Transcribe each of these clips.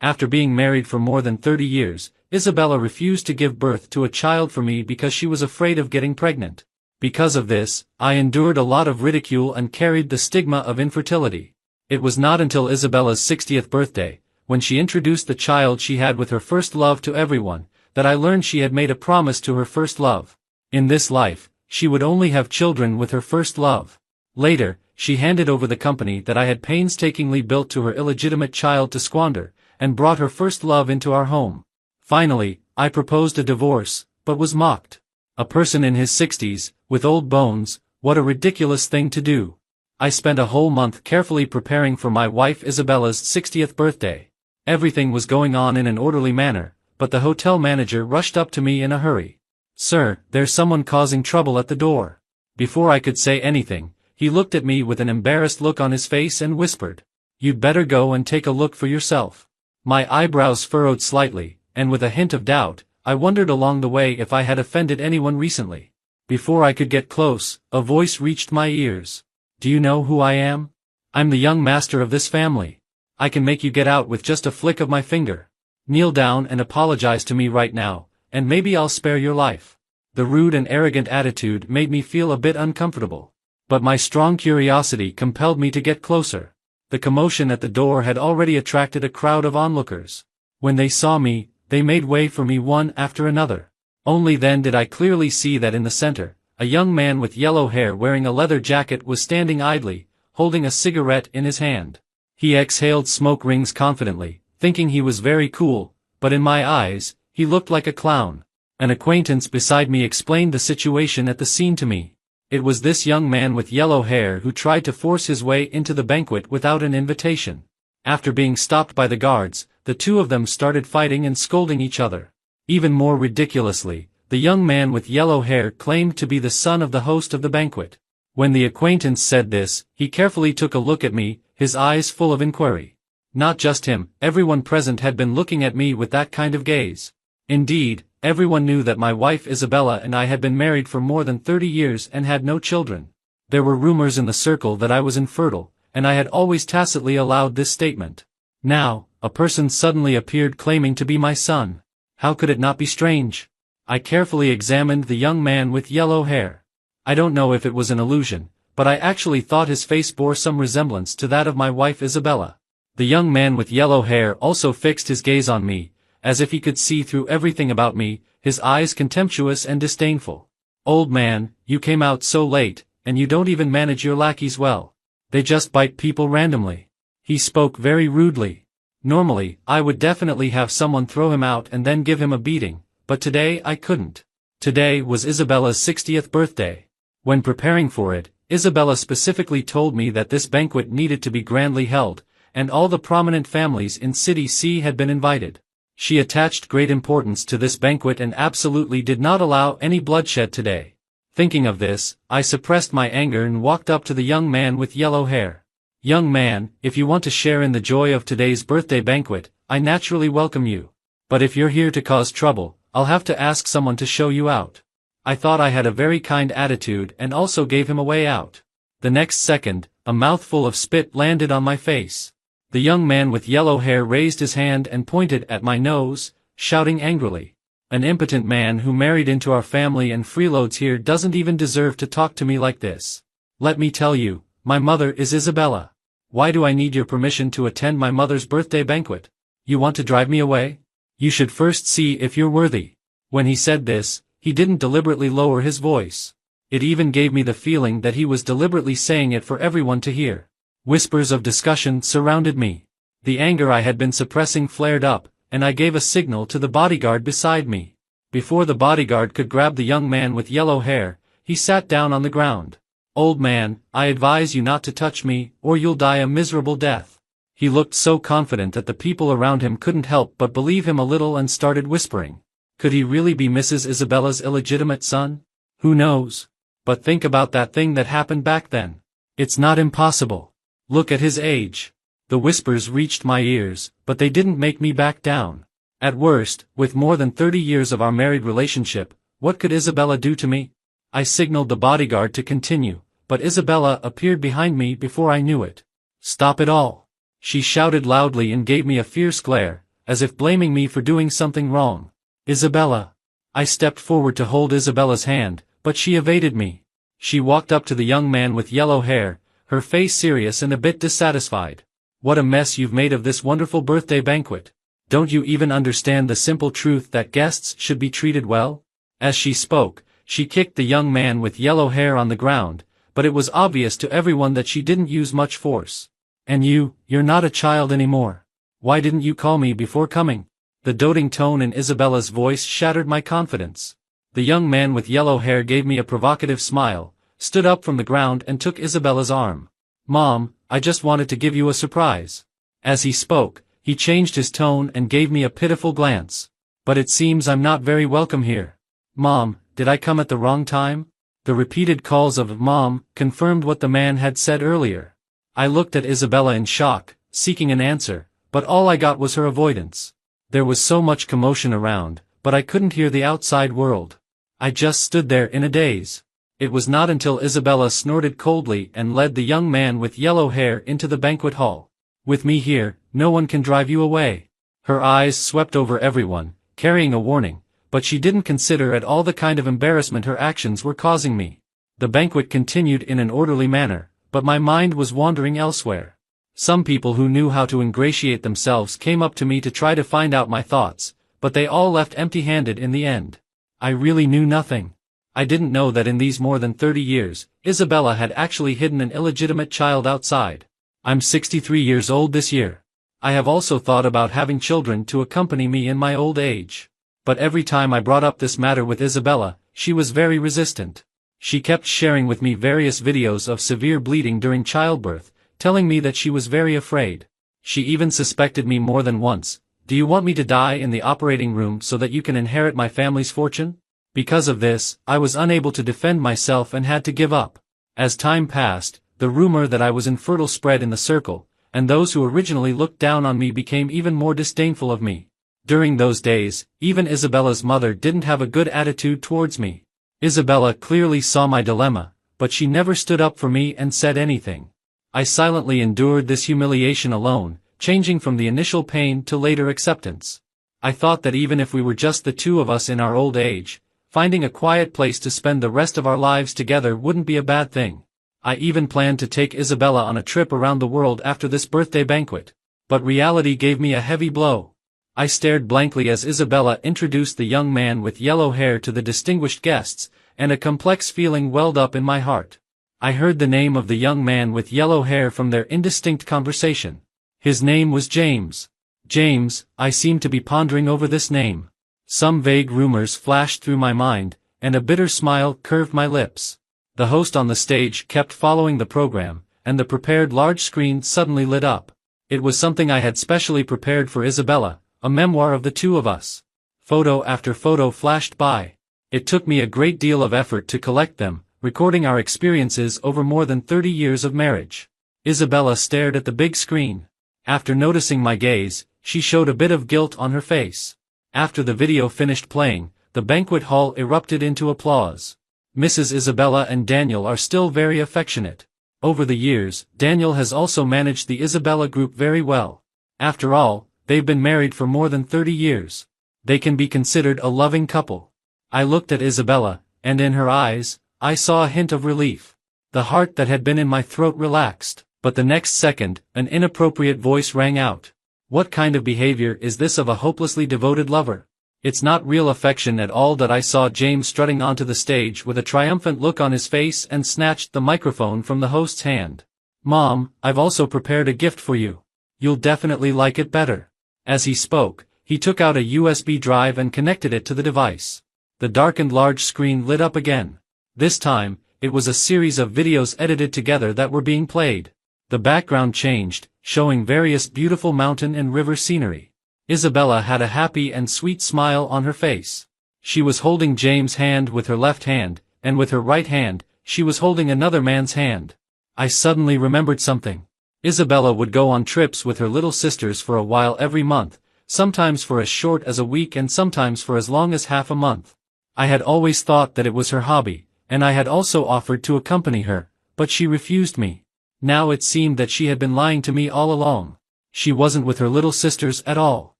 After being married for more than 30 years, Isabella refused to give birth to a child for me because she was afraid of getting pregnant. Because of this, I endured a lot of ridicule and carried the stigma of infertility. It was not until Isabella's 60th birthday, when she introduced the child she had with her first love to everyone, that I learned she had made a promise to her first love. In this life, she would only have children with her first love. Later, she handed over the company that I had painstakingly built to her illegitimate child to squander, and brought her first love into our home. Finally, I proposed a divorce, but was mocked. A person in his 60s, with old bones, what a ridiculous thing to do. I spent a whole month carefully preparing for my wife Isabella's 60th birthday. Everything was going on in an orderly manner, but the hotel manager rushed up to me in a hurry. "Sir, there's someone causing trouble at the door." Before I could say anything, he looked at me with an embarrassed look on his face and whispered, "You'd better go and take a look for yourself." My eyebrows furrowed slightly, and with a hint of doubt, I wondered along the way if I had offended anyone recently. Before I could get close, a voice reached my ears. "Do you know who I am? I'm the young master of this family. I can make you get out with just a flick of my finger. Kneel down and apologize to me right now, and maybe I'll spare your life." The rude and arrogant attitude made me feel a bit uncomfortable. But my strong curiosity compelled me to get closer. The commotion at the door had already attracted a crowd of onlookers. When they saw me, they made way for me one after another. Only then did I clearly see that in the center, a young man with yellow hair wearing a leather jacket was standing idly, holding a cigarette in his hand. He exhaled smoke rings confidently, thinking he was very cool, but in my eyes, he looked like a clown. An acquaintance beside me explained the situation at the scene to me. It was this young man with yellow hair who tried to force his way into the banquet without an invitation. After being stopped by the guards, the two of them started fighting and scolding each other. Even more ridiculously, the young man with yellow hair claimed to be the son of the host of the banquet. When the acquaintance said this, he carefully took a look at me, his eyes full of inquiry. Not just him, everyone present had been looking at me with that kind of gaze. Indeed, everyone knew that my wife Isabella and I had been married for more than 30 years and had no children. There were rumors in the circle that I was infertile, and I had always tacitly allowed this statement. Now, a person suddenly appeared claiming to be my son. How could it not be strange? I carefully examined the young man with yellow hair. I don't know if it was an illusion, but I actually thought his face bore some resemblance to that of my wife Isabella. The young man with yellow hair also fixed his gaze on me, as if he could see through everything about me, his eyes contemptuous and disdainful. "Old man, you came out so late, and you don't even manage your lackeys well. They just bite people randomly." He spoke very rudely. Normally, I would definitely have someone throw him out and then give him a beating, but today I couldn't. Today was Isabella's 60th birthday. When preparing for it, Isabella specifically told me that this banquet needed to be grandly held, and all the prominent families in City C had been invited. She attached great importance to this banquet and absolutely did not allow any bloodshed today. Thinking of this, I suppressed my anger and walked up to the young man with yellow hair. "Young man, if you want to share in the joy of today's birthday banquet, I naturally welcome you. But if you're here to cause trouble, I'll have to ask someone to show you out." I thought I had a very kind attitude and also gave him a way out. The next second, a mouthful of spit landed on my face. The young man with yellow hair raised his hand and pointed at my nose, shouting angrily, "An impotent man who married into our family and freeloads here doesn't even deserve to talk to me like this. Let me tell you, my mother is Isabella. Why do I need your permission to attend my mother's birthday banquet? You want to drive me away? You should first see if you're worthy." When he said this, he didn't deliberately lower his voice. It even gave me the feeling that he was deliberately saying it for everyone to hear. Whispers of discussion surrounded me. The anger I had been suppressing flared up, and I gave a signal to the bodyguard beside me. Before the bodyguard could grab the young man with yellow hair, he sat down on the ground. "Old man, I advise you not to touch me, or you'll die a miserable death." He looked so confident that the people around him couldn't help but believe him a little and started whispering. Could he really be Mrs. Isabella's illegitimate son? Who knows? But think about that thing that happened back then. It's not impossible. Look at his age. The whispers reached my ears, but they didn't make me back down. At worst, with more than 30 years of our married relationship, what could Isabella do to me? I signaled the bodyguard to continue, but Isabella appeared behind me before I knew it. "Stop it all!" She shouted loudly and gave me a fierce glare, as if blaming me for doing something wrong. Isabella. I stepped forward to hold Isabella's hand, but she evaded me. She walked up to the young man with yellow hair, her face serious and a bit dissatisfied. What a mess you've made of this wonderful birthday banquet. Don't you even understand the simple truth that guests should be treated well? As she spoke, she kicked the young man with yellow hair on the ground, but it was obvious to everyone that she didn't use much force. And you're not a child anymore. Why didn't you call me before coming? The doting tone in Isabella's voice shattered my confidence. The young man with yellow hair gave me a provocative smile, stood up from the ground and took Isabella's arm. Mom, I just wanted to give you a surprise. As he spoke, he changed his tone and gave me a pitiful glance. But it seems I'm not very welcome here. Mom, did I come at the wrong time? The repeated calls of Mom confirmed what the man had said earlier. I looked at Isabella in shock, seeking an answer, but all I got was her avoidance. There was so much commotion around, but I couldn't hear the outside world. I just stood there in a daze. It was not until Isabella snorted coldly and led the young man with yellow hair into the banquet hall. With me here, no one can drive you away. Her eyes swept over everyone, carrying a warning, but she didn't consider at all the kind of embarrassment her actions were causing me. The banquet continued in an orderly manner, but my mind was wandering elsewhere. Some people who knew how to ingratiate themselves came up to me to try to find out my thoughts, but they all left empty-handed in the end. I really knew nothing. I didn't know that in these more than 30 years, Isabella had actually hidden an illegitimate child outside. I'm 63 years old this year. I have also thought about having children to accompany me in my old age. But every time I brought up this matter with Isabella, she was very resistant. She kept sharing with me various videos of severe bleeding during childbirth, telling me that she was very afraid. She even suspected me more than once. Do you want me to die in the operating room so that you can inherit my family's fortune? Because of this, I was unable to defend myself and had to give up. As time passed, the rumor that I was infertile spread in the circle, and those who originally looked down on me became even more disdainful of me. During those days, even Isabella's mother didn't have a good attitude towards me. Isabella clearly saw my dilemma, but she never stood up for me and said anything. I silently endured this humiliation alone, changing from the initial pain to later acceptance. I thought that even if we were just the two of us in our old age, finding a quiet place to spend the rest of our lives together wouldn't be a bad thing. I even planned to take Isabella on a trip around the world after this birthday banquet. But reality gave me a heavy blow. I stared blankly as Isabella introduced the young man with yellow hair to the distinguished guests, and a complex feeling welled up in my heart. I heard the name of the young man with yellow hair from their indistinct conversation. His name was James. James, I seemed to be pondering over this name. Some vague rumors flashed through my mind, and a bitter smile curved my lips. The host on the stage kept following the program, and the prepared large screen suddenly lit up. It was something I had specially prepared for Isabella, a memoir of the two of us. Photo after photo flashed by. It took me a great deal of effort to collect them, recording our experiences over more than 30 years of marriage. Isabella stared at the big screen. After noticing my gaze, she showed a bit of guilt on her face. After the video finished playing, the banquet hall erupted into applause. Mrs. Isabella and Daniel are still very affectionate. Over the years, Daniel has also managed the Isabella group very well. After all, they've been married for more than 30 years. They can be considered a loving couple. I looked at Isabella, and in her eyes, I saw a hint of relief. The heart that had been in my throat relaxed, but the next second, an inappropriate voice rang out. What kind of behavior is this of a hopelessly devoted lover? It's not real affection at all. That I saw James strutting onto the stage with a triumphant look on his face and snatched the microphone from the host's hand. Mom, I've also prepared a gift for you. You'll definitely like it better. As he spoke, he took out a USB drive and connected it to the device. The darkened large screen lit up again. This time, it was a series of videos edited together that were being played. The background changed, showing various beautiful mountain and river scenery. Isabella had a happy and sweet smile on her face. She was holding James' hand with her left hand, and with her right hand, she was holding another man's hand. I suddenly remembered something. Isabella would go on trips with her little sisters for a while every month, sometimes for as short as a week and sometimes for as long as half a month. I had always thought that it was her hobby, and I had also offered to accompany her, but she refused me. Now it seemed that she had been lying to me all along. She wasn't with her little sisters at all.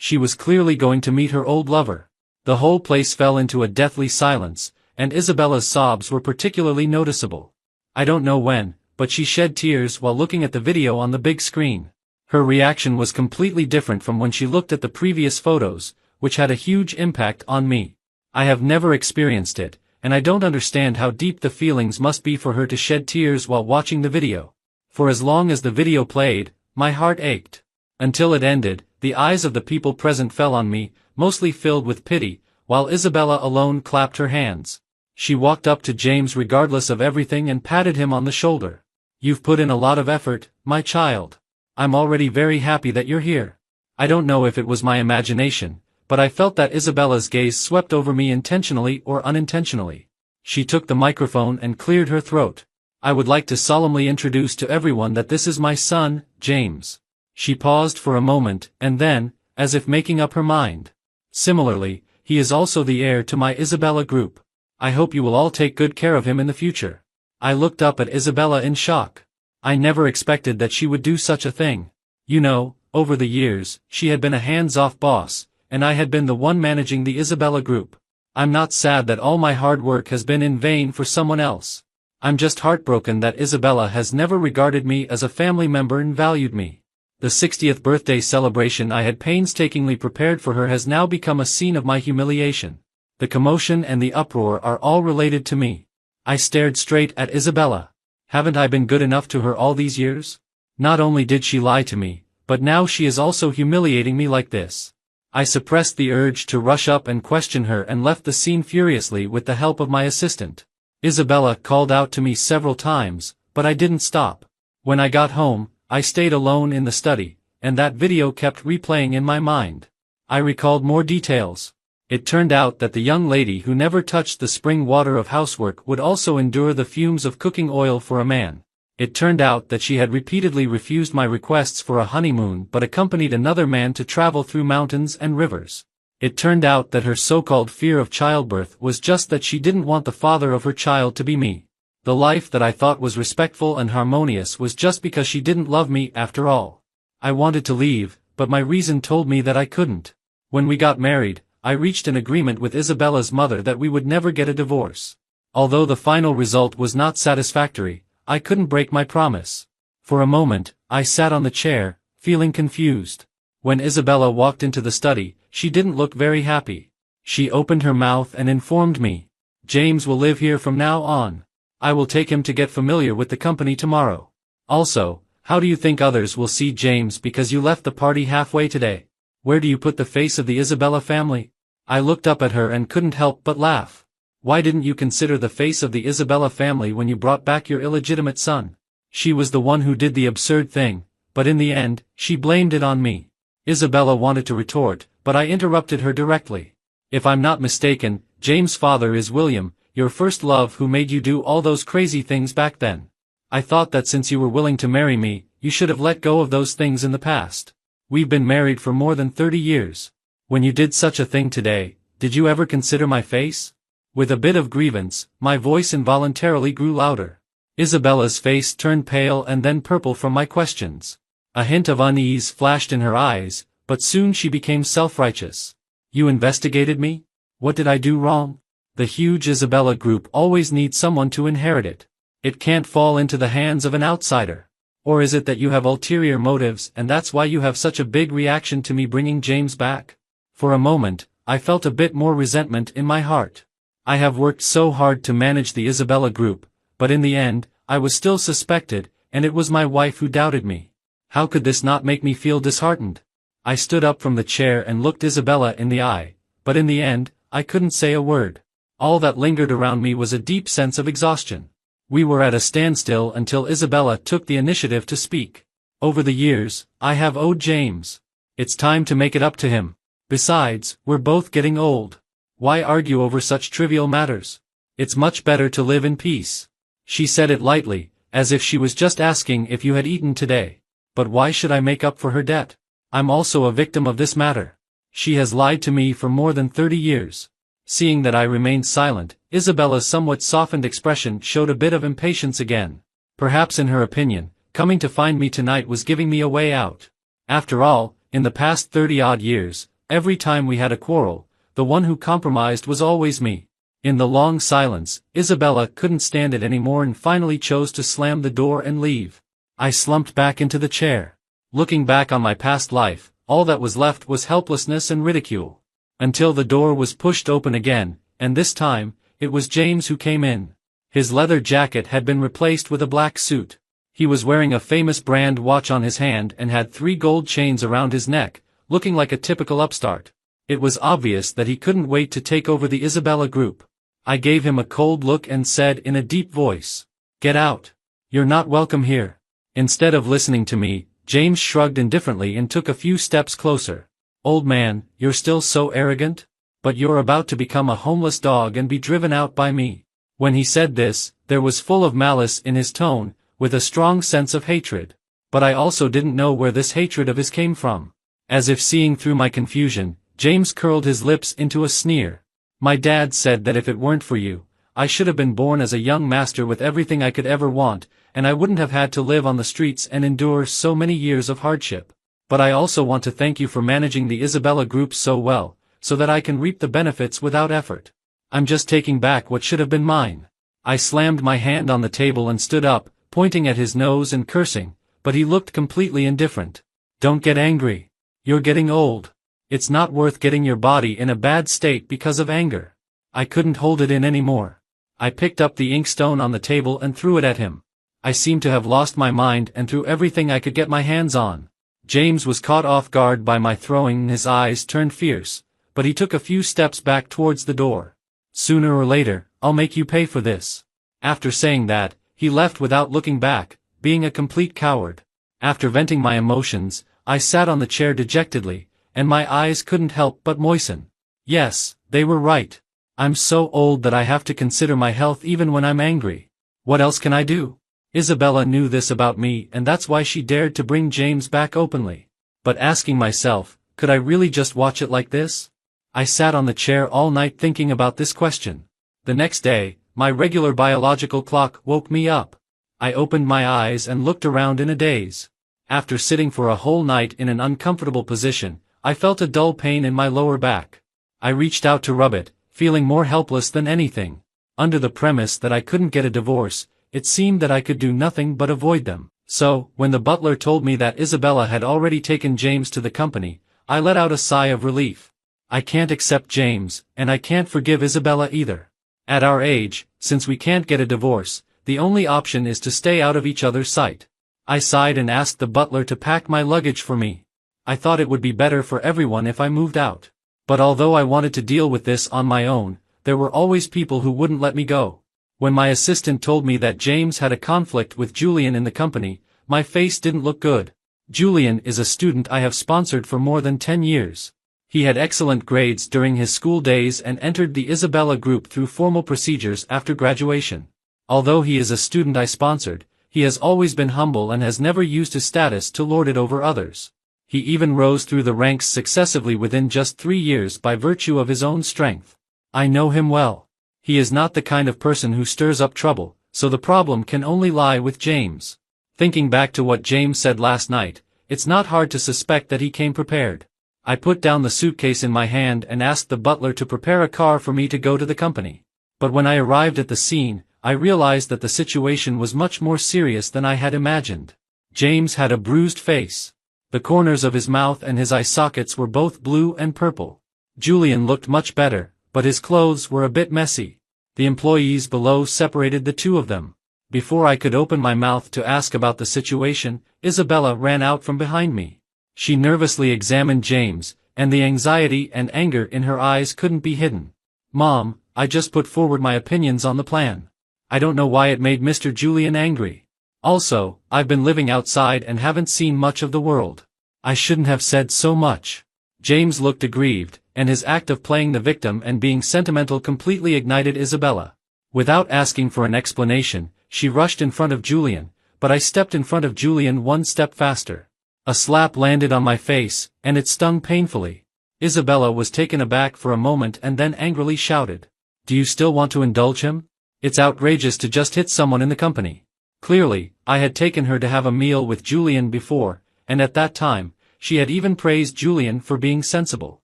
She was clearly going to meet her old lover. The whole place fell into a deathly silence, and Isabella's sobs were particularly noticeable. I don't know when, but she shed tears while looking at the video on the big screen. Her reaction was completely different from when she looked at the previous photos, which had a huge impact on me. I have never experienced it, and I don't understand how deep the feelings must be for her to shed tears while watching the video. For as long as the video played, my heart ached. Until it ended, the eyes of the people present fell on me, mostly filled with pity, while Isabella alone clapped her hands. She walked up to James regardless of everything and patted him on the shoulder. "You've put in a lot of effort, my child. I'm already very happy that you're here." I don't know if it was my imagination, but I felt that Isabella's gaze swept over me intentionally or unintentionally. She took the microphone and cleared her throat. "I would like to solemnly introduce to everyone that this is my son, James." She paused for a moment, and then, as if making up her mind. "Similarly, he is also the heir to my Isabella group. I hope you will all take good care of him in the future." I looked up at Isabella in shock. I never expected that she would do such a thing. You know, over the years, she had been a hands-off boss, and I had been the one managing the Isabella group. I'm not sad that all my hard work has been in vain for someone else. I'm just heartbroken that Isabella has never regarded me as a family member and valued me. The 60th birthday celebration I had painstakingly prepared for her has now become a scene of my humiliation. The commotion and the uproar are all related to me. I stared straight at Isabella. Haven't I been good enough to her all these years? Not only did she lie to me, but now she is also humiliating me like this. I suppressed the urge to rush up and question her and left the scene furiously with the help of my assistant. Isabella called out to me several times, but I didn't stop. When I got home, I stayed alone in the study, and that video kept replaying in my mind. I recalled more details. It turned out that the young lady who never touched the spring water of housework would also endure the fumes of cooking oil for a man. It turned out that she had repeatedly refused my requests for a honeymoon but accompanied another man to travel through mountains and rivers. It turned out that her so-called fear of childbirth was just that she didn't want the father of her child to be me. The life that I thought was respectful and harmonious was just because she didn't love me after all. I wanted to leave, but my reason told me that I couldn't. When we got married, I reached an agreement with Isabella's mother that we would never get a divorce. Although the final result was not satisfactory, I couldn't break my promise. For a moment, I sat on the chair, feeling confused. When Isabella walked into the study, she didn't look very happy. She opened her mouth and informed me, "James will live here from now on. I will take him to get familiar with the company tomorrow. Also, how do you think others will see James because you left the party halfway today? Where do you put the face of the Isabella family?" I looked up at her and couldn't help but laugh. "Why didn't you consider the face of the Isabella family when you brought back your illegitimate son? She was the one who did the absurd thing, but in the end, she blamed it on me." Isabella wanted to retort, but I interrupted her directly. "If I'm not mistaken, James' father is William, your first love, who made you do all those crazy things back then. I thought that since you were willing to marry me, you should have let go of those things in the past. We've been married for more than 30 years. When you did such a thing today, did you ever consider my face?" With a bit of grievance, my voice involuntarily grew louder. Isabella's face turned pale and then purple from my questions. A hint of unease flashed in her eyes, but soon she became self-righteous. "You investigated me? What did I do wrong? The huge Isabella group always needs someone to inherit it. It can't fall into the hands of an outsider. Or is it that you have ulterior motives and that's why you have such a big reaction to me bringing James back?" For a moment, I felt a bit more resentment in my heart. I have worked so hard to manage the Isabella group, but in the end, I was still suspected, and it was my wife who doubted me. How could this not make me feel disheartened? I stood up from the chair and looked Isabella in the eye, but in the end, I couldn't say a word. All that lingered around me was a deep sense of exhaustion. We were at a standstill until Isabella took the initiative to speak. "Over the years, I have owed James. It's time to make it up to him. Besides, we're both getting old. Why argue over such trivial matters? It's much better to live in peace." She said it lightly, as if she was just asking if you had eaten today. But why should I make up for her debt? I'm also a victim of this matter. She has lied to me for more than 30 years. Seeing that I remained silent, Isabella's somewhat softened expression showed a bit of impatience again. Perhaps in her opinion, coming to find me tonight was giving me a way out. After all, in the past 30-odd years, Every time we had a quarrel, the one who compromised was always me. In the long silence, Isabella couldn't stand it anymore and finally chose to slam the door and leave. I slumped back into the chair. Looking back on my past life, all that was left was helplessness and ridicule. Until the door was pushed open again, and this time, it was James who came in. His leather jacket had been replaced with a black suit. He was wearing a famous brand watch on his hand and had 3 gold chains around his neck, looking like a typical upstart. It was obvious that he couldn't wait to take over the Isabella group. I gave him a cold look and said in a deep voice, "Get out. You're not welcome here." Instead of listening to me, James shrugged indifferently and took a few steps closer. "Old man, you're still so arrogant? But you're about to become a homeless dog and be driven out by me." When he said this, there was full of malice in his tone, with a strong sense of hatred. But I also didn't know where this hatred of his came from. As if seeing through my confusion, James curled his lips into a sneer. "My dad said that if it weren't for you, I should have been born as a young master with everything I could ever want, and I wouldn't have had to live on the streets and endure so many years of hardship. But I also want to thank you for managing the Isabella group so well, so that I can reap the benefits without effort. I'm just taking back what should have been mine." I slammed my hand on the table and stood up, pointing at his nose and cursing, but he looked completely indifferent. "Don't get angry. You're getting old. It's not worth getting your body in a bad state because of anger." I couldn't hold it in anymore. I picked up the inkstone on the table and threw it at him. I seemed to have lost my mind and threw everything I could get my hands on. James was caught off guard by my throwing and his eyes turned fierce, but he took a few steps back towards the door. "Sooner or later, I'll make you pay for this." After saying that, he left without looking back, being a complete coward. After venting my emotions, I sat on the chair dejectedly, and my eyes couldn't help but moisten. Yes, they were right. I'm so old that I have to consider my health even when I'm angry. What else can I do? Isabella knew this about me and that's why she dared to bring James back openly. But asking myself, could I really just watch it like this? I sat on the chair all night thinking about this question. The next day, my regular biological clock woke me up. I opened my eyes and looked around in a daze. After sitting for a whole night in an uncomfortable position, I felt a dull pain in my lower back. I reached out to rub it, feeling more helpless than anything. Under the premise that I couldn't get a divorce, it seemed that I could do nothing but avoid them. So, when the butler told me that Isabella had already taken James to the company, I let out a sigh of relief. I can't accept James, and I can't forgive Isabella either. At our age, since we can't get a divorce, the only option is to stay out of each other's sight. I sighed and asked the butler to pack my luggage for me. I thought it would be better for everyone if I moved out. But although I wanted to deal with this on my own, there were always people who wouldn't let me go. When my assistant told me that James had a conflict with Julian in the company, my face didn't look good. Julian is a student I have sponsored for more than 10 years. He had excellent grades during his school days and entered the Isabella group through formal procedures after graduation. Although he is a student I sponsored, he has always been humble and has never used his status to lord it over others. He even rose through the ranks successively within just 3 years by virtue of his own strength. I know him well. He is not the kind of person who stirs up trouble, so the problem can only lie with James. Thinking back to what James said last night, it's not hard to suspect that he came prepared. I put down the suitcase in my hand and asked the butler to prepare a car for me to go to the company. But when I arrived at the scene, I realized that the situation was much more serious than I had imagined. James had a bruised face. The corners of his mouth and his eye sockets were both blue and purple. Julian looked much better, but his clothes were a bit messy. The employees below separated the two of them. Before I could open my mouth to ask about the situation, Isabella ran out from behind me. She nervously examined James, and the anxiety and anger in her eyes couldn't be hidden. "Mom, I just put forward my opinions on the plan. I don't know why it made Mr. Julian angry. Also, I've been living outside and haven't seen much of the world. I shouldn't have said so much." James looked aggrieved, and his act of playing the victim and being sentimental completely ignited Isabella. Without asking for an explanation, she rushed in front of Julian, but I stepped in front of Julian one step faster. A slap landed on my face, and it stung painfully. Isabella was taken aback for a moment and then angrily shouted, "Do you still want to indulge him? It's outrageous to just hit someone in the company." Clearly, I had taken her to have a meal with Julian before, and at that time, she had even praised Julian for being sensible.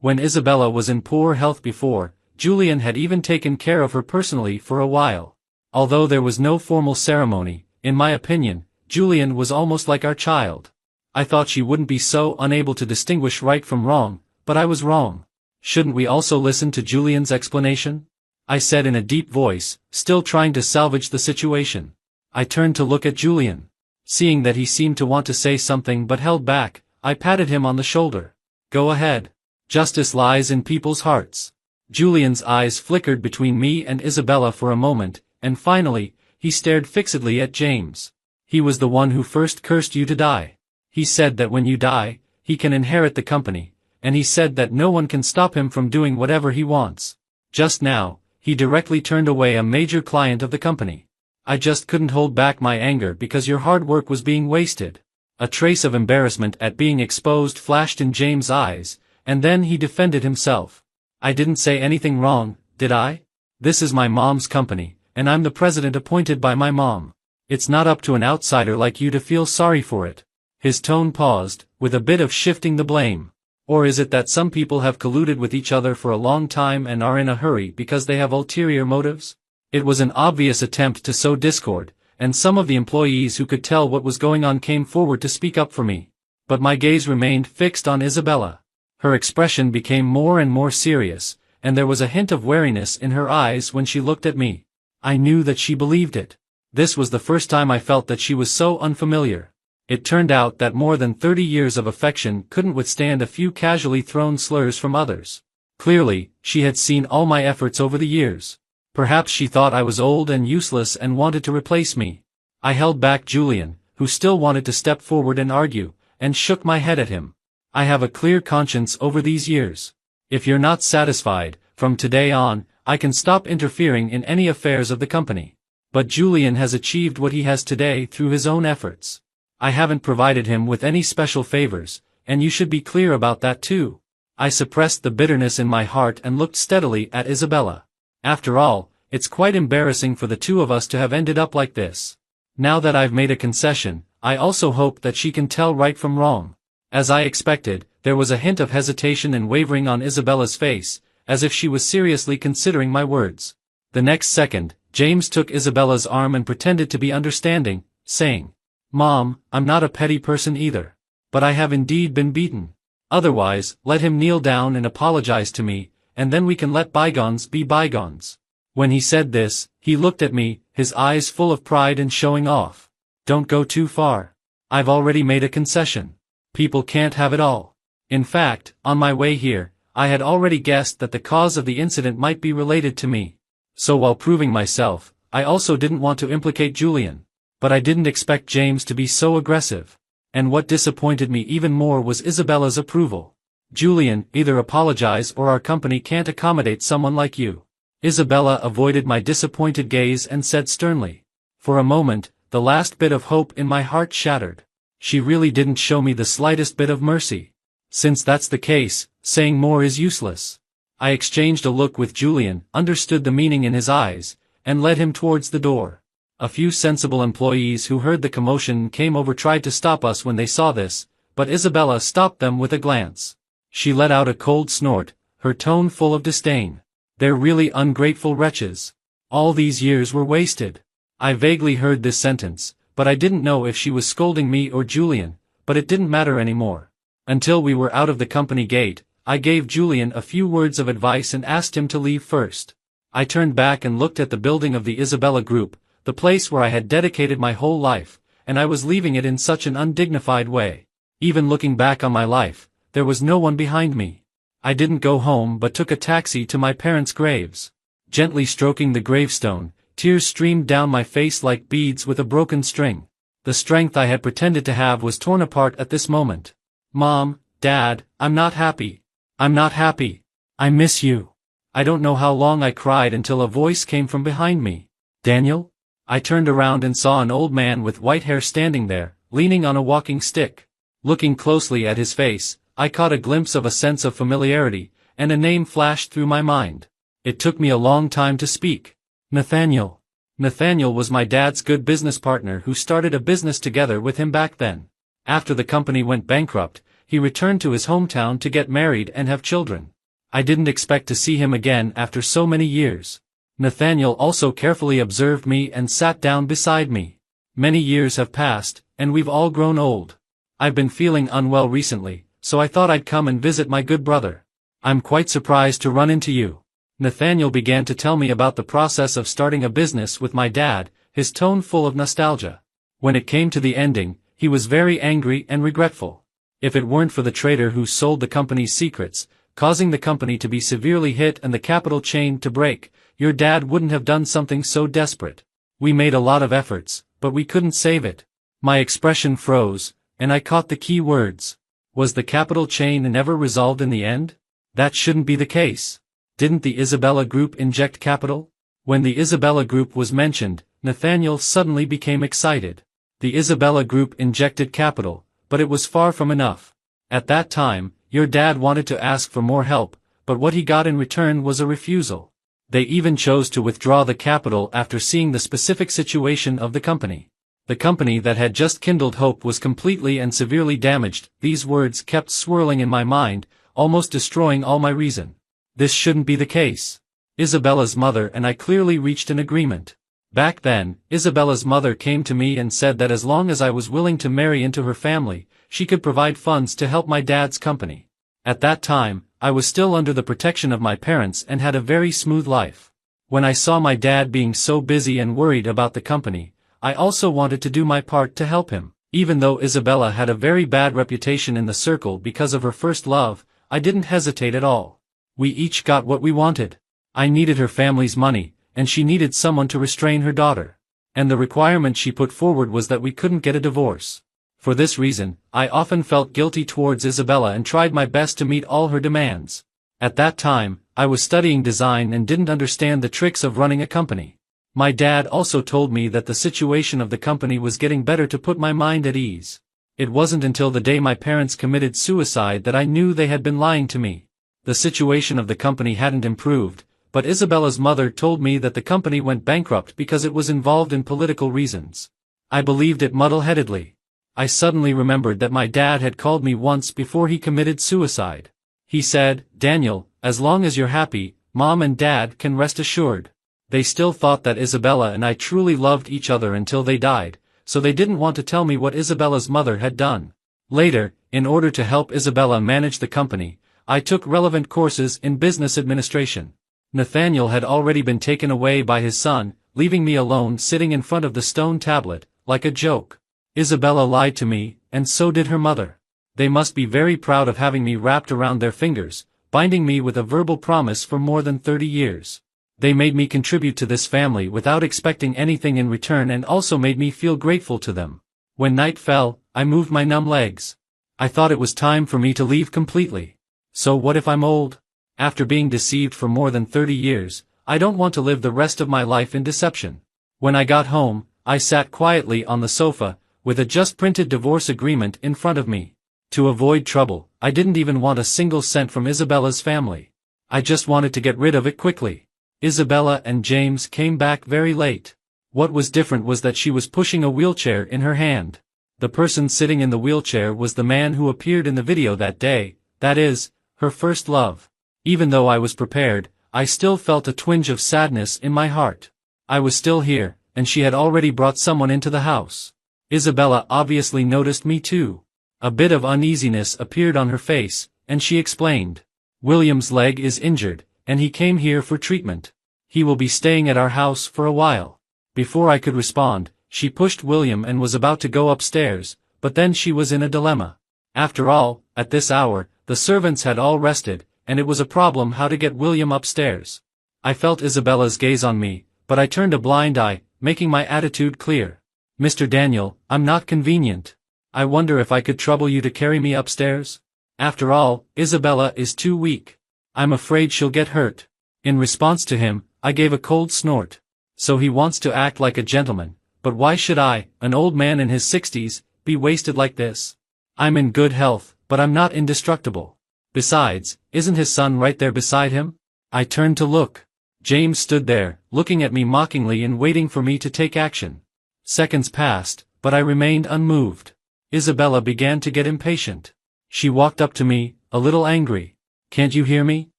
When Isabella was in poor health before, Julian had even taken care of her personally for a while. Although there was no formal ceremony, in my opinion, Julian was almost like our child. I thought she wouldn't be so unable to distinguish right from wrong, but I was wrong. Shouldn't we also listen to Julian's explanation? I said in a deep voice, still trying to salvage the situation. I turned to look at Julian. Seeing that he seemed to want to say something but held back, I patted him on the shoulder. Go ahead. Justice lies in people's hearts. Julian's eyes flickered between me and Isabella for a moment, and finally, he stared fixedly at James. He was the one who first cursed you to die. He said that when you die, he can inherit the company, and he said that no one can stop him from doing whatever he wants. Just now, he directly turned away a major client of the company. I just couldn't hold back my anger because your hard work was being wasted. A trace of embarrassment at being exposed flashed in James' eyes, and then he defended himself. I didn't say anything wrong, did I? This is my mom's company, and I'm the president appointed by my mom. It's not up to an outsider like you to feel sorry for it. His tone paused, with a bit of shifting the blame. Or is it that some people have colluded with each other for a long time and are in a hurry because they have ulterior motives? It was an obvious attempt to sow discord, and some of the employees who could tell what was going on came forward to speak up for me. But my gaze remained fixed on Isabella. Her expression became more and more serious, and there was a hint of wariness in her eyes when she looked at me. I knew that she believed it. This was the first time I felt that she was so unfamiliar. It turned out that more than 30 years of affection couldn't withstand a few casually thrown slurs from others. Clearly, she had seen all my efforts over the years. Perhaps she thought I was old and useless and wanted to replace me. I held back Julian, who still wanted to step forward and argue, and shook my head at him. I have a clear conscience over these years. If you're not satisfied, from today on, I can stop interfering in any affairs of the company. But Julian has achieved what he has today through his own efforts. I haven't provided him with any special favors, and you should be clear about that too. I suppressed the bitterness in my heart and looked steadily at Isabella. After all, it's quite embarrassing for the two of us to have ended up like this. Now that I've made a concession, I also hope that she can tell right from wrong. As I expected, there was a hint of hesitation and wavering on Isabella's face, as if she was seriously considering my words. The next second, James took Isabella's arm and pretended to be understanding, saying, "Mom, I'm not a petty person either. But I have indeed been beaten. Otherwise, let him kneel down and apologize to me, and then we can let bygones be bygones." When he said this, he looked at me, his eyes full of pride and showing off. Don't go too far. I've already made a concession. People can't have it all. In fact, on my way here, I had already guessed that the cause of the incident might be related to me. So while proving myself, I also didn't want to implicate Julian. But I didn't expect James to be so aggressive. And what disappointed me even more was Isabella's approval. "Julian, either apologize or our company can't accommodate someone like you." Isabella avoided my disappointed gaze and said sternly. For a moment, the last bit of hope in my heart shattered. She really didn't show me the slightest bit of mercy. Since that's the case, saying more is useless. I exchanged a look with Julian, understood the meaning in his eyes, and led him towards the door. A few sensible employees who heard the commotion came over tried to stop us when they saw this, but Isabella stopped them with a glance. She let out a cold snort, her tone full of disdain. "They're really ungrateful wretches. All these years were wasted." I vaguely heard this sentence, but I didn't know if she was scolding me or Julian, but it didn't matter anymore. Until we were out of the company gate, I gave Julian a few words of advice and asked him to leave first. I turned back and looked at the building of the Isabella Group, the place where I had dedicated my whole life, and I was leaving it in such an undignified way. Even looking back on my life, there was no one behind me. I didn't go home but took a taxi to my parents' graves. Gently stroking the gravestone, tears streamed down my face like beads with a broken string. The strength I had pretended to have was torn apart at this moment. "Mom, Dad, I'm not happy. I'm not happy. I miss you." I don't know how long I cried until a voice came from behind me. "Daniel?" I turned around and saw an old man with white hair standing there, leaning on a walking stick. Looking closely at his face, I caught a glimpse of a sense of familiarity, and a name flashed through my mind. It took me a long time to speak. Nathaniel. Nathaniel was my dad's good business partner who started a business together with him back then. After the company went bankrupt, he returned to his hometown to get married and have children. I didn't expect to see him again after so many years. Nathaniel also carefully observed me and sat down beside me. Many years have passed, and we've all grown old. I've been feeling unwell recently, so I thought I'd come and visit my good brother. I'm quite surprised to run into you. Nathaniel began to tell me about the process of starting a business with my dad, his tone full of nostalgia. When it came to the ending, he was very angry and regretful. If it weren't for the traitor who sold the company's secrets, causing the company to be severely hit and the capital chain to break, your dad wouldn't have done something so desperate. We made a lot of efforts, but we couldn't save it. My expression froze, and I caught the key words. Was the capital chain never resolved in the end? That shouldn't be the case. Didn't the Isabella Group inject capital? When the Isabella Group was mentioned, Nathaniel suddenly became excited. The Isabella Group injected capital, but it was far from enough. At that time, your dad wanted to ask for more help, but what he got in return was a refusal. They even chose to withdraw the capital after seeing the specific situation of the company. The company that had just kindled hope was completely and severely damaged. These words kept swirling in my mind, almost destroying all my reason. This shouldn't be the case. Isabella's mother and I clearly reached an agreement. Back then, Isabella's mother came to me and said that as long as I was willing to marry into her family, she could provide funds to help my dad's company. At that time, I was still under the protection of my parents and had a very smooth life. When I saw my dad being so busy and worried about the company, I also wanted to do my part to help him. Even though Isabella had a very bad reputation in the circle because of her first love, I didn't hesitate at all. We each got what we wanted. I needed her family's money, and she needed someone to restrain her daughter. And the requirement she put forward was that we couldn't get a divorce. For this reason, I often felt guilty towards Isabella and tried my best to meet all her demands. At that time, I was studying design and didn't understand the tricks of running a company. My dad also told me that the situation of the company was getting better to put my mind at ease. It wasn't until the day my parents committed suicide that I knew they had been lying to me. The situation of the company hadn't improved, but Isabella's mother told me that the company went bankrupt because it was involved in political reasons. I believed it muddle-headedly. I suddenly remembered that my dad had called me once before he committed suicide. He said, "Daniel, as long as you're happy, Mom and Dad can rest assured." They still thought that Isabella and I truly loved each other until they died, so they didn't want to tell me what Isabella's mother had done. Later, in order to help Isabella manage the company, I took relevant courses in business administration. Nathaniel had already been taken away by his son, leaving me alone sitting in front of the stone tablet, like a joke. Isabella lied to me, and so did her mother. They must be very proud of having me wrapped around their fingers, binding me with a verbal promise for more than 30 years. They made me contribute to this family without expecting anything in return and also made me feel grateful to them. When night fell, I moved my numb legs. I thought it was time for me to leave completely. So what if I'm old? After being deceived for more than 30 years, I don't want to live the rest of my life in deception. When I got home, I sat quietly on the sofa, with a just-printed divorce agreement in front of me. To avoid trouble, I didn't even want a single cent from Isabella's family. I just wanted to get rid of it quickly. Isabella and James came back very late. What was different was that she was pushing a wheelchair in her hand. The person sitting in the wheelchair was the man who appeared in the video that day, that is, her first love. Even though I was prepared, I still felt a twinge of sadness in my heart. I was still here, and she had already brought someone into the house. Isabella obviously noticed me too. A bit of uneasiness appeared on her face, and she explained. "William's leg is injured, and he came here for treatment. He will be staying at our house for a while." Before I could respond, she pushed William and was about to go upstairs, but then she was in a dilemma. After all, at this hour, the servants had all rested, and it was a problem how to get William upstairs. I felt Isabella's gaze on me, but I turned a blind eye, making my attitude clear. "Mr. Daniel, I'm not convenient. I wonder if I could trouble you to carry me upstairs? After all, Isabella is too weak. I'm afraid she'll get hurt." In response to him, I gave a cold snort. So he wants to act like a gentleman, but why should I, an old man in his 60s, be wasted like this? I'm in good health, but I'm not indestructible. Besides, isn't his son right there beside him? I turned to look. James stood there, looking at me mockingly and waiting for me to take action. Seconds passed, but I remained unmoved. Isabella began to get impatient. She walked up to me, a little angry. "Can't you hear me?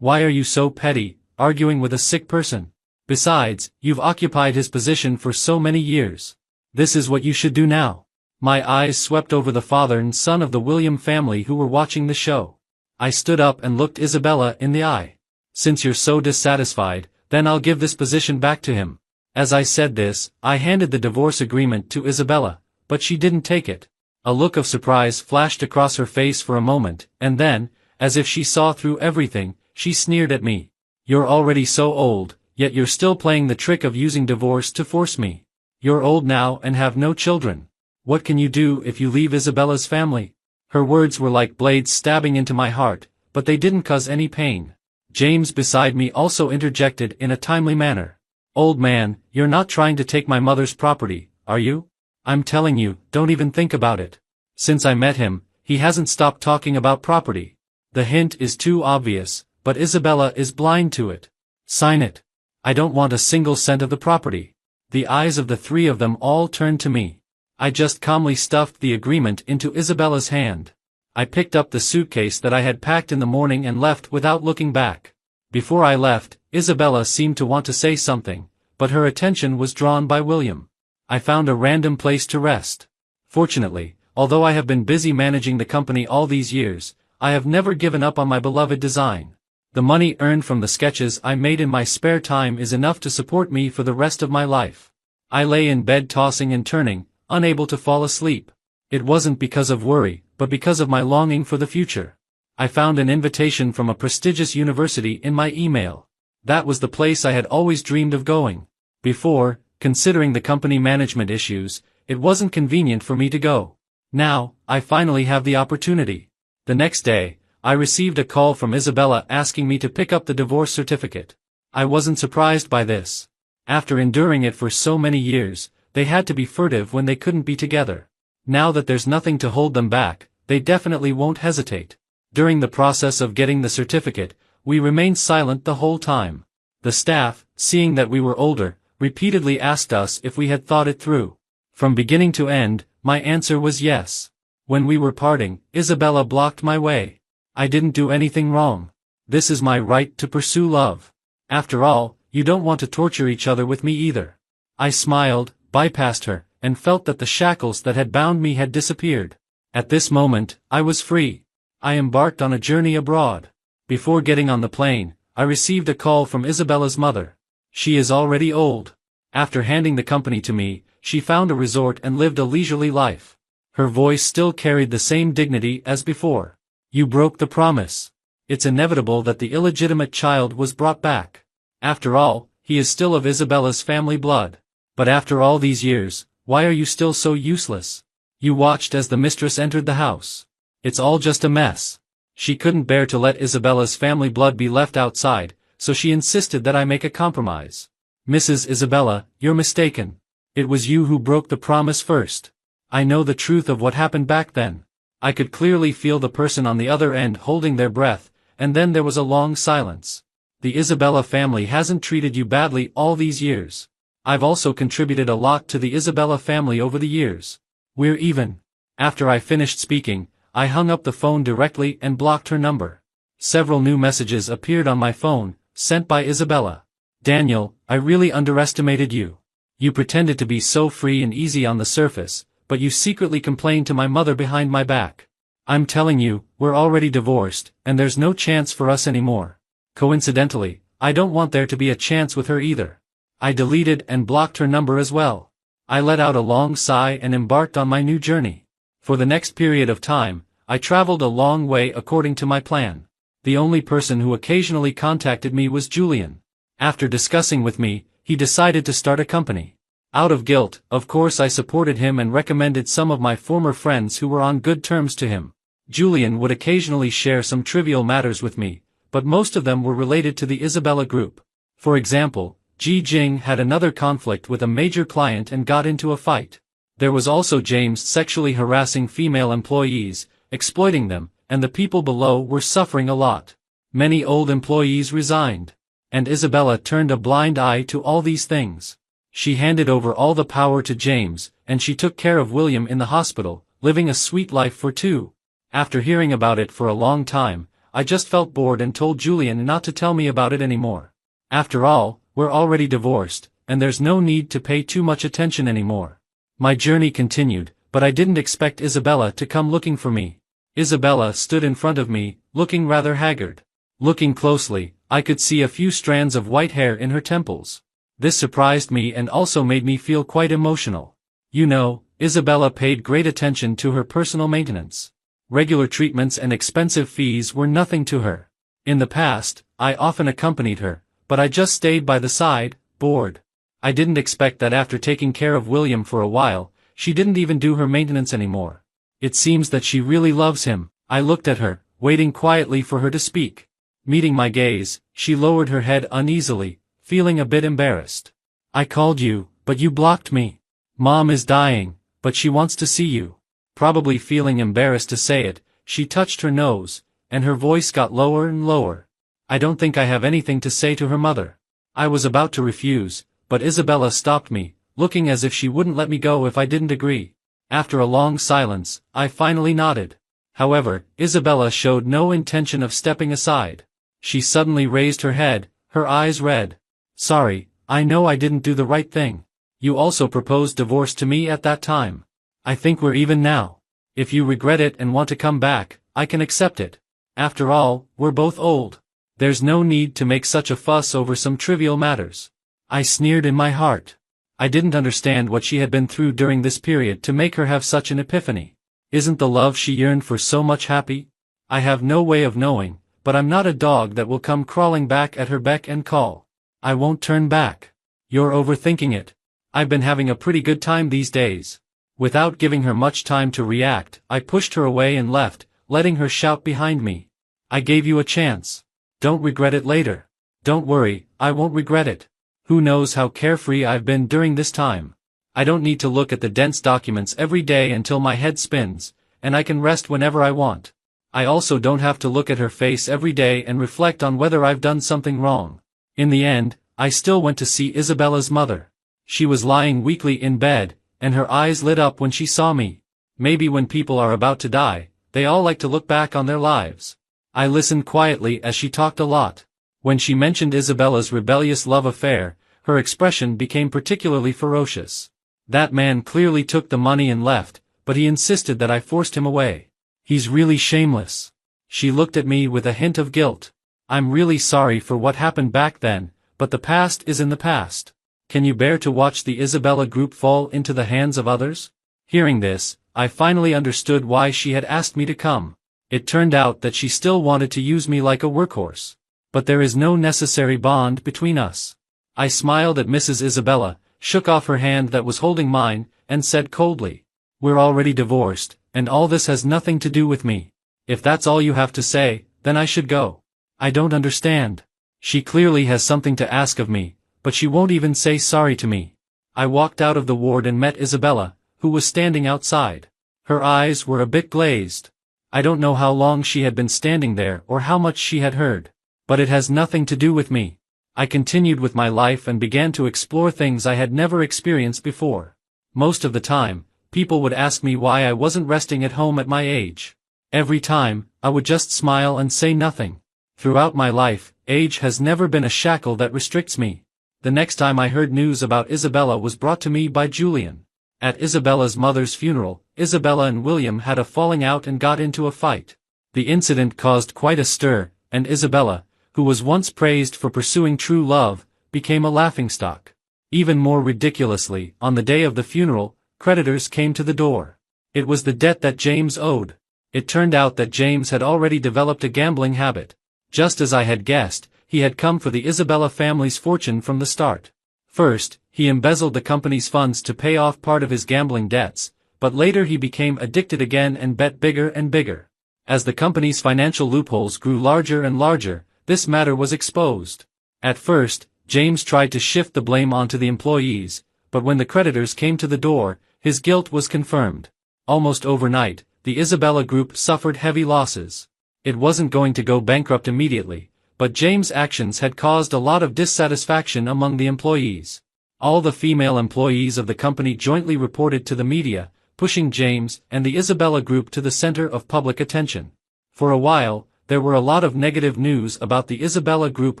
Why are you so petty, arguing with a sick person? Besides, you've occupied his position for so many years. This is what you should do now. My eyes swept over the father and son of the William family who were watching the show. I stood up and looked Isabella in the eye. Since you're so dissatisfied, then I'll give this position back to him. As I said this, I handed the divorce agreement to Isabella, but she didn't take it. A look of surprise flashed across her face for a moment, and then, as if she saw through everything, she sneered at me. You're already so old, yet you're still playing the trick of using divorce to force me. You're old now and have no children. What can you do if you leave Isabella's family? Her words were like blades stabbing into my heart, but they didn't cause any pain. James beside me also interjected in a timely manner. Old man, you're not trying to take my mother's property, are you? I'm telling you, don't even think about it. Since I met him, he hasn't stopped talking about property. The hint is too obvious, but Isabella is blind to it. Sign it. I don't want a single cent of the property. The eyes of the three of them all turned to me. I just calmly stuffed the agreement into Isabella's hand. I picked up the suitcase that I had packed in the morning and left without looking back. Before I left, Isabella seemed to want to say something, but her attention was drawn by William. I found a random place to rest. Fortunately, although I have been busy managing the company all these years, I have never given up on my beloved design. The money earned from the sketches I made in my spare time is enough to support me for the rest of my life. I lay in bed tossing and turning, unable to fall asleep. It wasn't because of worry, but because of my longing for the future. I found an invitation from a prestigious university in my email. That was the place I had always dreamed of going. Before, considering the company management issues, it wasn't convenient for me to go. Now, I finally have the opportunity. The next day, I received a call from Isabella asking me to pick up the divorce certificate. I wasn't surprised by this. After enduring it for so many years, they had to be furtive when they couldn't be together. Now that there's nothing to hold them back, they definitely won't hesitate. During the process of getting the certificate, we remained silent the whole time. The staff, seeing that we were older, repeatedly asked us if we had thought it through. From beginning to end, my answer was yes. When we were parting, Isabella blocked my way. I didn't do anything wrong. This is my right to pursue love. After all, you don't want to torture each other with me either. I smiled, bypassed her, and felt that the shackles that had bound me had disappeared. At this moment, I was free. I embarked on a journey abroad. Before getting on the plane, I received a call from Isabella's mother. She is already old. After handing the company to me, she found a resort and lived a leisurely life. Her voice still carried the same dignity as before. You broke the promise. It's inevitable that the illegitimate child was brought back. After all, he is still of Isabella's family blood. But after all these years, why are you still so useless? You watched as the mistress entered the house. It's all just a mess. She couldn't bear to let Isabella's family blood be left outside, so she insisted that I make a compromise. Mrs. Isabella, you're mistaken. It was you who broke the promise first. I know the truth of what happened back then. I could clearly feel the person on the other end holding their breath, and then there was a long silence. The Isabella family hasn't treated you badly all these years. I've also contributed a lot to the Isabella family over the years. We're even. After I finished speaking, I hung up the phone directly and blocked her number. Several new messages appeared on my phone, sent by Isabella. Daniel, I really underestimated you. You pretended to be so free and easy on the surface, but you secretly complained to my mother behind my back. I'm telling you, we're already divorced, and there's no chance for us anymore. Coincidentally, I don't want there to be a chance with her either. I deleted and blocked her number as well. I let out a long sigh and embarked on my new journey. For the next period of time, I traveled a long way according to my plan. The only person who occasionally contacted me was Julian. After discussing with me, he decided to start a company. Out of guilt, of course, I supported him and recommended some of my former friends who were on good terms to him. Julian would occasionally share some trivial matters with me, but most of them were related to the Isabella group. For example, Ji Jing had another conflict with a major client and got into a fight. There was also James sexually harassing female employees, exploiting them, and the people below were suffering a lot. Many old employees resigned. And Isabella turned a blind eye to all these things. She handed over all the power to James, and she took care of William in the hospital, living a sweet life for two. After hearing about it for a long time, I just felt bored and told Julian not to tell me about it anymore. After all, we're already divorced, and there's no need to pay too much attention anymore. My journey continued, but I didn't expect Isabella to come looking for me. Isabella stood in front of me, looking rather haggard. Looking closely, I could see a few strands of white hair in her temples. This surprised me and also made me feel quite emotional. You know, Isabella paid great attention to her personal maintenance. Regular treatments and expensive fees were nothing to her. In the past, I often accompanied her, but I just stayed by the side, bored. I didn't expect that after taking care of William for a while, she didn't even do her maintenance anymore. It seems that she really loves him. I looked at her, waiting quietly for her to speak. Meeting my gaze, she lowered her head uneasily, feeling a bit embarrassed. I called you, but you blocked me. Mom is dying, but she wants to see you. Probably feeling embarrassed to say it, she touched her nose, and her voice got lower and lower. I don't think I have anything to say to her mother. I was about to refuse, but Isabella stopped me, looking as if she wouldn't let me go if I didn't agree. After a long silence, I finally nodded. However, Isabella showed no intention of stepping aside. She suddenly raised her head, her eyes red. Sorry, I know I didn't do the right thing. You also proposed divorce to me at that time. I think we're even now. If you regret it and want to come back, I can accept it. After all, we're both old. There's no need to make such a fuss over some trivial matters. I sneered in my heart. I didn't understand what she had been through during this period to make her have such an epiphany. Isn't the love she yearned for so much happy? I have no way of knowing, but I'm not a dog that will come crawling back at her beck and call. I won't turn back. You're overthinking it. I've been having a pretty good time these days. Without giving her much time to react, I pushed her away and left, letting her shout behind me. I gave you a chance. Don't regret it later. Don't worry, I won't regret it. Who knows how carefree I've been during this time. I don't need to look at the dense documents every day until my head spins, and I can rest whenever I want. I also don't have to look at her face every day and reflect on whether I've done something wrong. In the end, I still went to see Isabella's mother. She was lying weakly in bed, and her eyes lit up when she saw me. Maybe when people are about to die, they all like to look back on their lives. I listened quietly as she talked a lot. When she mentioned Isabella's rebellious love affair, her expression became particularly ferocious. That man clearly took the money and left, but he insisted that I forced him away. He's really shameless. She looked at me with a hint of guilt. I'm really sorry for what happened back then, but the past is in the past. Can you bear to watch the Isabella group fall into the hands of others? Hearing this, I finally understood why she had asked me to come. It turned out that she still wanted to use me like a workhorse. But there is no necessary bond between us. I smiled at Mrs. Isabella, shook off her hand that was holding mine, and said coldly, "We're already divorced, and all this has nothing to do with me. If that's all you have to say, then I should go. I don't understand. She clearly has something to ask of me, but she won't even say sorry to me." I walked out of the ward and met Isabella, who was standing outside. Her eyes were a bit glazed. I don't know how long she had been standing there or how much she had heard. But it has nothing to do with me. I continued with my life and began to explore things I had never experienced before. Most of the time, people would ask me why I wasn't resting at home at my age. Every time, I would just smile and say nothing. Throughout my life, age has never been a shackle that restricts me. The next time I heard news about Isabella was brought to me by Julian. At Isabella's mother's funeral, Isabella and William had a falling out and got into a fight. The incident caused quite a stir, and Isabella, who was once praised for pursuing true love, became a laughingstock. Even more ridiculously, on the day of the funeral, creditors came to the door. It was the debt that James owed. It turned out that James had already developed a gambling habit. Just as I had guessed, he had come for the Isabella family's fortune from the start. First, he embezzled the company's funds to pay off part of his gambling debts, but later he became addicted again and bet bigger and bigger. As the company's financial loopholes grew larger and larger, this matter was exposed. At first, James tried to shift the blame onto the employees, but when the creditors came to the door, his guilt was confirmed. Almost overnight, the Isabella Group suffered heavy losses. It wasn't going to go bankrupt immediately, but James' actions had caused a lot of dissatisfaction among the employees. All the female employees of the company jointly reported to the media, pushing James and the Isabella Group to the center of public attention. For a while, There were a lot of negative news about the Isabella group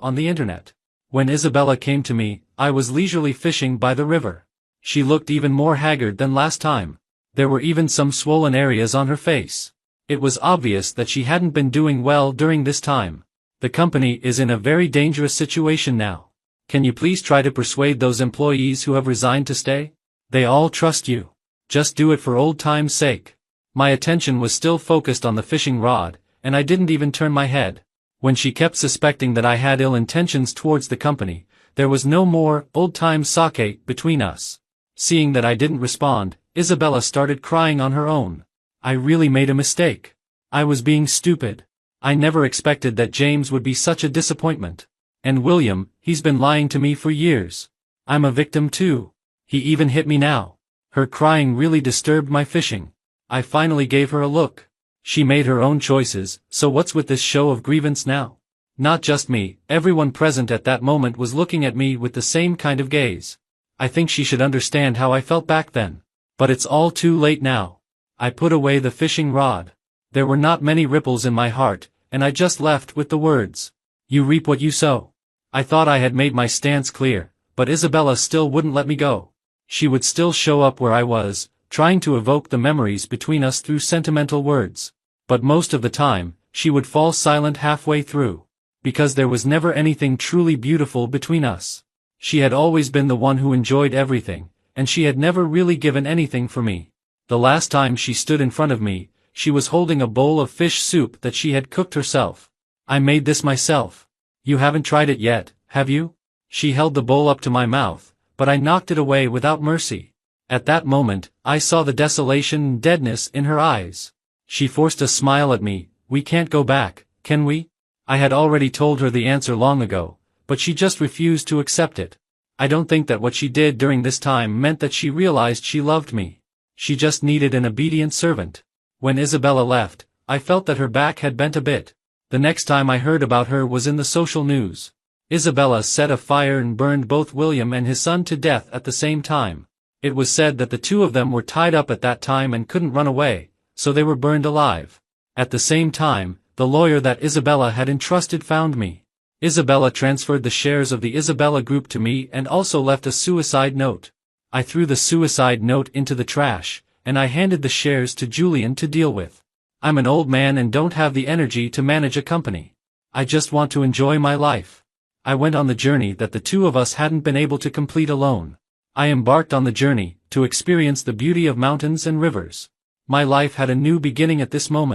on the internet. When Isabella came to me, I was leisurely fishing by the river. She looked even more haggard than last time. There were even some swollen areas on her face. It was obvious that she hadn't been doing well during this time. The company is in a very dangerous situation now. Can you please try to persuade those employees who have resigned to stay? They all trust you. Just do it for old time's sake. My attention was still focused on the fishing rod, and I didn't even turn my head. When she kept suspecting that I had ill intentions towards the company, there was no more old-time sake between us. Seeing that I didn't respond, Isabella started crying on her own. I really made a mistake. I was being stupid. I never expected that James would be such a disappointment. And William, he's been lying to me for years. I'm a victim too. He even hit me now. Her crying really disturbed my fishing. I finally gave her a look. She made her own choices, so what's with this show of grievance now? Not just me, everyone present at that moment was looking at me with the same kind of gaze. I think she should understand how I felt back then. But it's all too late now. I put away the fishing rod. There were not many ripples in my heart, and I just left with the words, "You reap what you sow." I thought I had made my stance clear, but Isabella still wouldn't let me go. She would still show up where I was, trying to evoke the memories between us through sentimental words. But most of the time, she would fall silent halfway through. Because there was never anything truly beautiful between us. She had always been the one who enjoyed everything, and she had never really given anything for me. The last time she stood in front of me, she was holding a bowl of fish soup that she had cooked herself. "I made this myself. You haven't tried it yet, have you?" She held the bowl up to my mouth, but I knocked it away without mercy. At that moment, I saw the desolation and deadness in her eyes. She forced a smile at me. "We can't go back, can we?" I had already told her the answer long ago, but she just refused to accept it. I don't think that what she did during this time meant that she realized she loved me. She just needed an obedient servant. When Isabella left, I felt that her back had bent a bit. The next time I heard about her was in the social news. Isabella set a fire and burned both William and his son to death at the same time. It was said that the two of them were tied up at that time and couldn't run away, so they were burned alive. At the same time, the lawyer that Isabella had entrusted found me. Isabella transferred the shares of the Isabella group to me and also left a suicide note. I threw the suicide note into the trash, and I handed the shares to Julian to deal with. I'm an old man and don't have the energy to manage a company. I just want to enjoy my life. I went on the journey that the two of us hadn't been able to complete alone. I embarked on the journey to experience the beauty of mountains and rivers. My life had a new beginning at this moment.